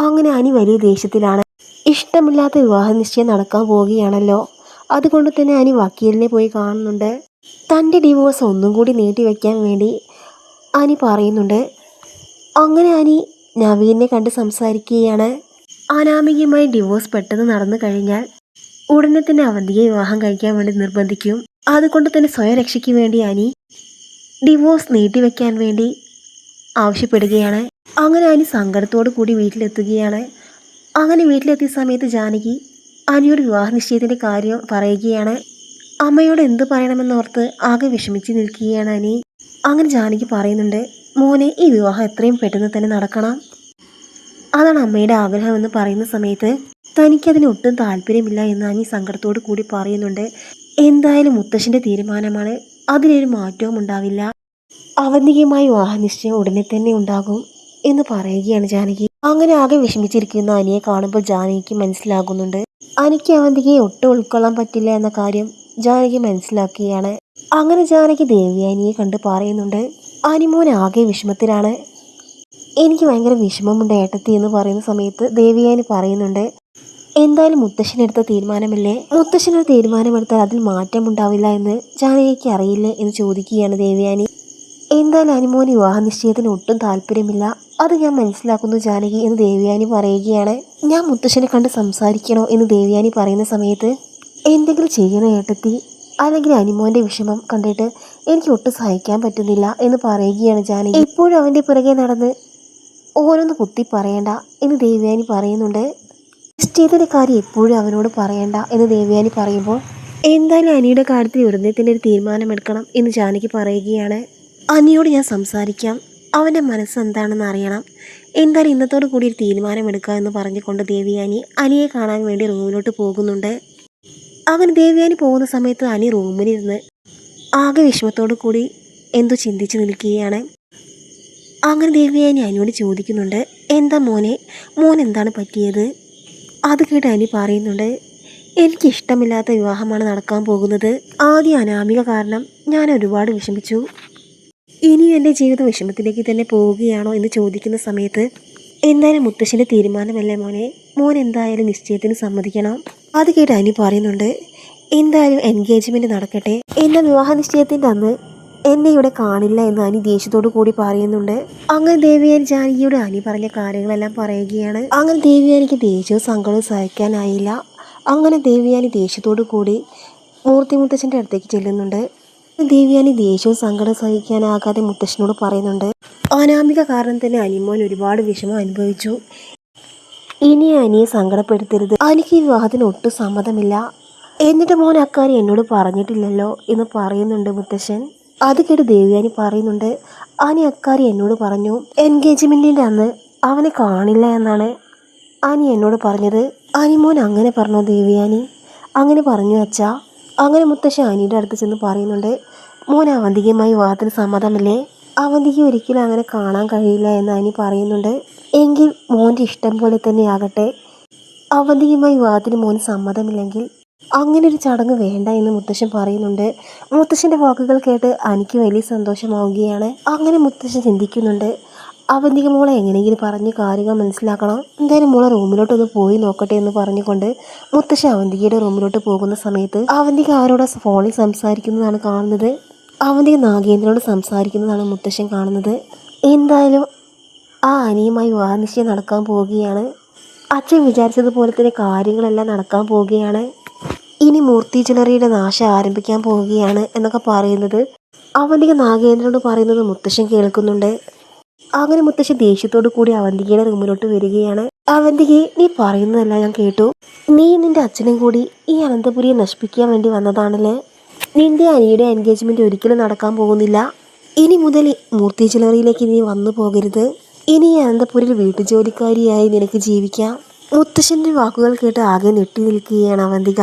അങ്ങനെ അനി വലിയ ദേഷ്യത്തിലാണ്. ഇഷ്ടമില്ലാത്ത വിവാഹ നിശ്ചയം നടക്കാൻ പോവുകയാണല്ലോ, അതുകൊണ്ട് തന്നെ അനി വക്കീലിനെ പോയി കാണുന്നുണ്ട്. തൻ്റെ ഡിവോഴ്സ് ഒന്നും കൂടി നീട്ടിവെക്കാൻ വേണ്ടി അനി പറയുന്നുണ്ട്. അങ്ങനെ അനി നവീനെ കണ്ട് സംസാരിക്കുകയാണ്. അനാമികയുമായി ഡിവോഴ്സ് പെട്ടെന്ന് നടന്നു കഴിഞ്ഞാൽ ഉടനെ തന്നെ അവന്തിയെ വിവാഹം കഴിക്കാൻ വേണ്ടി നിർബന്ധിക്കും. അതുകൊണ്ട് തന്നെ സ്വയരക്ഷയ്ക്ക് വേണ്ടി അനി ഡിവോഴ്സ് നീട്ടിവെക്കാൻ വേണ്ടി ആവശ്യപ്പെടുകയാണ്. അങ്ങനെ അനി സങ്കടത്തോടു കൂടി വീട്ടിലെത്തുകയാണ്. അങ്ങനെ വീട്ടിലെത്തിയ സമയത്ത് ജാനകി അനിയോട് വിവാഹ നിശ്ചയത്തിൻ്റെ കാര്യം പറയുകയാണ്. അമ്മയോട് എന്ത് പറയണമെന്നോർത്ത് ആകെ വിഷമിച്ച് നിൽക്കുകയാണ് അനി. അങ്ങനെ ജാനകി പറയുന്നുണ്ട്, മോനെ ഈ വിവാഹം എത്രയും പെട്ടെന്ന് തന്നെ നടക്കണം, അതാണ് അമ്മയുടെ ആഗ്രഹമെന്ന് പറയുന്ന സമയത്ത് തനിക്കതിന് ഒട്ടും താല്പര്യമില്ല എന്ന് അനി സങ്കടത്തോടു കൂടി പറയുന്നുണ്ട്. എന്തായാലും മുത്തശ്ശൻ്റെ തീരുമാനമാണ്, അതിനൊരു മാറ്റവും ഉണ്ടാവില്ല, അവന്തികയുമായി വിവാഹ നിശ്ചയം ഉടനെ തന്നെ ഉണ്ടാകും എന്ന് പറയുകയാണ് ജാനകി. അങ്ങനെ ആകെ വിഷമിച്ചിരിക്കുന്ന അനിയെ കാണുമ്പോൾ ജാനകിക്ക് മനസ്സിലാകുന്നുണ്ട് അനിക്ക് അവന്തികയെ ഒട്ടും ഉൾക്കൊള്ളാൻ പറ്റില്ല എന്ന കാര്യം ജാനകി മനസ്സിലാക്കുകയാണ്. അങ്ങനെ ജാനകി ദേവയാനിയെ കണ്ട് പറയുന്നുണ്ട്, അനിമോൻ ആകെ വിഷമത്തിലാണ്, എനിക്ക് ഭയങ്കര വിഷമമുണ്ട് ഏട്ടത്തി എന്ന് പറയുന്ന സമയത്ത് ദേവയാനി പറയുന്നുണ്ട്, എന്തായാലും മുത്തശ്ശനെടുത്ത തീരുമാനമല്ലേ, മുത്തശ്ശനൊരു തീരുമാനമെടുത്താൽ അതിൽ മാറ്റമുണ്ടാവില്ല എന്ന് ജാനകിക്ക് അറിയില്ലേ എന്ന് ചോദിക്കുകയാണ് ദേവയാനി. എന്തായാലും അനിമോന് വിവാഹ നിശ്ചയത്തിന് ഒട്ടും താല്പര്യമില്ല, അത് ഞാൻ മനസ്സിലാക്കുന്നു ജാനകി എന്ന് ദേവയാനി പറയുകയാണ്. ഞാൻ മുത്തശ്ശനെ കണ്ട് സംസാരിക്കണോ എന്ന് ദേവയാനി പറയുന്ന സമയത്ത് എന്തെങ്കിലും ചെയ്യണോ ഏട്ടത്തി, അല്ലെങ്കിൽ അനിമോൻ്റെ വിഷമം കണ്ടിട്ട് എനിക്ക് ഒട്ടും സഹിക്കാൻ പറ്റുന്നില്ല എന്ന് പറയുകയാണ് ജാനകി. എപ്പോഴും അവൻ്റെ പുറകെ നടന്ന് ഓരോന്ന് കുത്തി പറയണ്ട എന്ന് ദേവയാനി പറയുന്നുണ്ട്. നിശ്ചയത്തിൻ്റെ കാര്യം എപ്പോഴും അവനോട് പറയണ്ട എന്ന് ദേവയാനി പറയുമ്പോൾ എന്തായാലും അനിയുടെ കാര്യത്തിൽ ഉടനെ തന്നെ ഒരു തീരുമാനമെടുക്കണം എന്ന് ജാനകി പറയുകയാണ്. അനിയോട് ഞാൻ സംസാരിക്കാം, അവൻ്റെ മനസ്സ് എന്താണെന്ന് അറിയണം, എന്തായാലും ഇന്നത്തോടു കൂടി ഒരു തീരുമാനമെടുക്കുക എന്ന് പറഞ്ഞുകൊണ്ട് ദേവയാനി അനിയെ കാണാൻ വേണ്ടി റൂമിലോട്ട് പോകുന്നുണ്ട്. അങ്ങനെ ദേവയാനി പോകുന്ന സമയത്ത് അനി റൂമിലിരുന്ന് ആകെ വിഷമത്തോടു കൂടി എന്തോ ചിന്തിച്ച് നിൽക്കുകയാണ്. അങ്ങനെ ദേവയാനി അനിയോട് ചോദിക്കുന്നുണ്ട്, എന്താ മോൻ എന്താണ് പറ്റിയത്? അത് കേട്ട് അനി പറയുന്നുണ്ട്, എനിക്കിഷ്ടമില്ലാത്ത വിവാഹമാണ് നടക്കാൻ പോകുന്നത്, ആദ്യം അനാമിക കാരണം ഞാൻ ഒരുപാട് വിഷമിച്ചു, ഇനി എൻ്റെ ജീവിതം വിഷമത്തിലേക്ക് തന്നെ പോവുകയാണോ എന്ന് ചോദിക്കുന്ന സമയത്ത് എന്തായാലും മുത്തശ്ശൻ്റെ തീരുമാനമല്ലേ മോൻ എന്തായാലും നിശ്ചയത്തിന് സമ്മതിക്കണം. അത് കേട്ട് അനി പറയുന്നുണ്ട്, എന്തായാലും എൻഗേജ്മെൻറ്റ് നടക്കട്ടെ, എന്നാൽ വിവാഹ നിശ്ചയത്തിൻ്റെ അന്ന് എന്നെ ഇവിടെ കാണില്ല എന്ന് അനി ദേഷ്യത്തോടു കൂടി പറയുന്നുണ്ട്. അങ്ങനെ ദേവയാനി ജാനകിയോട് അനി പറഞ്ഞ കാര്യങ്ങളെല്ലാം പറയുകയാണ്. അങ്ങനെ ദേവയാനിക്ക് ദേഷ്യവും സങ്കടവും സഹിക്കാനായില്ല. അങ്ങനെ ദേവയാനി ദേഷ്യത്തോടു കൂടി മൂർത്തി മുത്തശ്ശൻ്റെ അടുത്തേക്ക് ചെല്ലുന്നുണ്ട്. ദേവയാനി ദേഷ്യവും സങ്കടം സഹിക്കാനാകാതെ മുത്തശ്ശനോട് പറയുന്നുണ്ട്, അനാമിക കാരണം തന്നെ അനിമോൻ ഒരുപാട് വിഷമം അനുഭവിച്ചു, ഇനി അനിയെ സങ്കടപ്പെടുത്തരുത്, അനിക്ക് ഈ വിവാഹത്തിന് ഒട്ടും സമ്മതമില്ല, എന്നിട്ട് മോൻ അക്കാര്യം എന്നോട് പറഞ്ഞിട്ടില്ലല്ലോ എന്ന് പറയുന്നുണ്ട് മുത്തശ്ശൻ. അത് കേട്ട് ദേവയാനി പറയുന്നുണ്ട്, അനി അക്കാര്യം എന്നോട് പറഞ്ഞു, എൻഗേജ്മെൻറ്റിൻ്റെ അന്ന് അവനെ കാണില്ല എന്നാണ് അനി എന്നോട് പറഞ്ഞത്. അനിമോൻ അങ്ങനെ പറഞ്ഞോ ദേവയാനി? അങ്ങനെ പറഞ്ഞു അച്ഛാ. അങ്ങനെ മുത്തശ്ശൻ അനിയുടെ അടുത്ത് ചെന്ന് പറയുന്നുണ്ട്, മോൻ അവന്തികയുമായി വിവാഹത്തിന് സമ്മതമല്ലേ, അവന്തിക ഒരിക്കലും അങ്ങനെ കാണാൻ കഴിയില്ല എന്ന് അനി പറയുന്നുണ്ട്. എങ്കിൽ മോൻ്റെ ഇഷ്ടം പോലെ തന്നെ ആകട്ടെ, അവന്തികയുമായി വിവാഹത്തിന് മോന് സമ്മതമില്ലെങ്കിൽ അങ്ങനെ ഒരു ചടങ്ങ് വേണ്ട എന്ന് മുത്തശ്ശൻ പറയുന്നുണ്ട്. മുത്തശ്ശൻ്റെ വാക്കുകൾ കേട്ട് അനിക്ക് വലിയ സന്തോഷമാവുകയാണ്. അങ്ങനെ മുത്തശ്ശൻ ചിന്തിക്കുന്നുണ്ട്, അവന്തിക മോളെ എങ്ങനെയെങ്കിലും പറഞ്ഞ് കാര്യങ്ങൾ മനസ്സിലാക്കണം, എന്തായാലും മോളെ റൂമിലോട്ടൊന്ന് പോയി നോക്കട്ടെ എന്ന് പറഞ്ഞുകൊണ്ട് മുത്തശ്ശൻ അവന്തികയുടെ റൂമിലോട്ട് പോകുന്ന സമയത്ത് അവന്തിക ആരോട് ഫോണിൽ സംസാരിക്കുന്നതാണ് കാണുന്നത്. അവന്തിക നാഗേന്ദ്രനോട് സംസാരിക്കുന്നതാണ് മുത്തശ്ശൻ കാണുന്നത്. എന്തായാലും ആ അനിയുമായി വിവാഹ നിശ്ചയം നടക്കാൻ പോവുകയാണ്. അച്ഛൻ വിചാരിച്ചതുപോലെ തന്നെ കാര്യങ്ങളെല്ലാം നടക്കാൻ പോവുകയാണ്. ഇനി മൂർത്തി ജ്വല്ലറിയുടെ നാശം ആരംഭിക്കാൻ പോവുകയാണ് എന്നൊക്കെ പറയുന്നത് അവന്തിക നാഗേന്ദ്രനോട് പറയുന്നത് മുത്തശ്ശൻ കേൾക്കുന്നുണ്ട്. അങ്ങനെ മുത്തശ്ശൻ ദേഷ്യത്തോടു കൂടി അവന്തികയുടെ റൂമിലോട്ട് വരികയാണ്. അവന്തികയെ, നീ പറയുന്നതെല്ലാം ഞാൻ കേട്ടു, നീ നിന്റെ അച്ഛനും കൂടി ഈ അനന്തപുരിയെ നശിപ്പിക്കാൻ വേണ്ടി വന്നതാണല്ലേ, നിന്റെ അനിയുടെ എൻഗേജ്മെൻറ്റ് ഒരിക്കലും നടക്കാൻ പോകുന്നില്ല, ഇനി മുതൽ മൂർത്തി ജ്വല്ലറിയിലേക്ക് നീ വന്നു പോകരുത്, ഇനി ഈ അനന്തപുരിയിൽ വീട്ടുജോലിക്കാരിയായി നിനക്ക് ജീവിക്കാം. മുത്തശ്ശൻ്റെ വാക്കുകൾ കേട്ട് ആകെ ഞെട്ടി നിൽക്കുകയാണ് അവന്തിക.